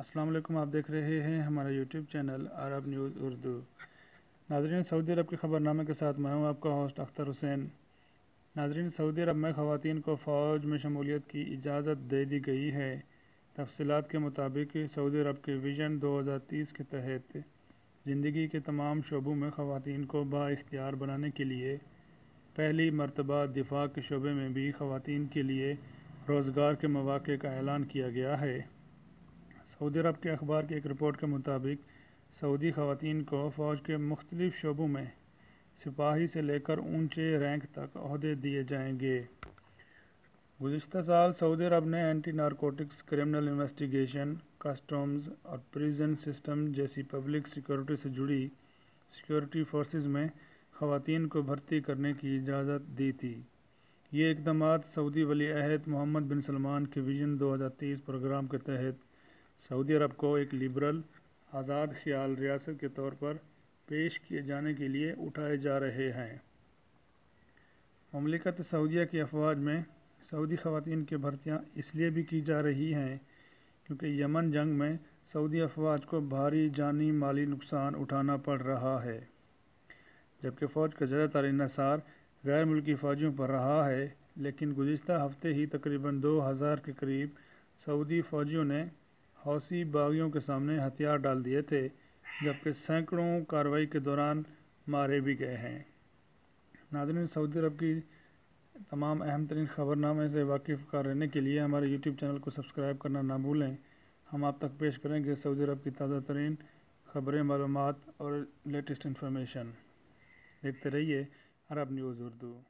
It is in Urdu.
السلام علیکم، آپ دیکھ رہے ہیں ہمارا یوٹیوب چینل عرب نیوز اردو۔ ناظرین، سعودی عرب کے خبر نامے کے ساتھ میں ہوں آپ کا ہوسٹ اختر حسین۔ ناظرین، سعودی عرب میں خواتین کو فوج میں شمولیت کی اجازت دے دی گئی ہے۔ تفصیلات کے مطابق سعودی عرب کے ویژن 2030 کے تحت زندگی کے تمام شعبوں میں خواتین کو بااختیار بنانے کے لیے پہلی مرتبہ دفاع کے شعبے میں بھی خواتین کے لیے روزگار کے مواقع کا اعلان کیا گیا ہے۔ سعودی عرب کے اخبار کی ایک رپورٹ کے مطابق سعودی خواتین کو فوج کے مختلف شعبوں میں سپاہی سے لے کر اونچے رینک تک عہدے دیے جائیں گے۔ گزشتہ سال سعودی عرب نے anti narcotics, criminal investigation, customs اور پریزن سسٹم جیسی پبلک سیکورٹی سے جڑی سیکورٹی فورسز میں خواتین کو بھرتی کرنے کی اجازت دی تھی۔ یہ اقدامات سعودی ولی عہد محمد بن سلمان کے ویژن 2030 پروگرام کے تحت سعودی عرب کو ایک لبرل، آزاد خیال ریاست کے طور پر پیش کیے جانے کے لیے اٹھائے جا رہے ہیں۔ مملکت سعودیہ کی افواج میں سعودی خواتین کی بھرتیاں اس لیے بھی کی جا رہی ہیں کیونکہ یمن جنگ میں سعودی افواج کو بھاری جانی مالی نقصان اٹھانا پڑ رہا ہے، جبکہ فوج کا زیادہ تر انحصار غیر ملکی فوجیوں پر رہا ہے۔ لیکن گزشتہ ہفتے ہی تقریباً 2000 کے قریب سعودی فوجیوں نے حوثی باغیوں کے سامنے ہتھیار ڈال دیے تھے، جبکہ سینکڑوں کارروائی کے دوران مارے بھی گئے ہیں۔ ناظرین، سعودی عرب کی تمام اہم ترین خبر نامے سے واقف رہنے کے لیے ہمارے یوٹیوب چینل کو سبسکرائب کرنا نہ بھولیں۔ ہم آپ تک پیش کریں گے سعودی عرب کی تازہ ترین خبریں، معلومات اور لیٹسٹ انفارمیشن۔ دیکھتے رہیے عرب نیوز اردو۔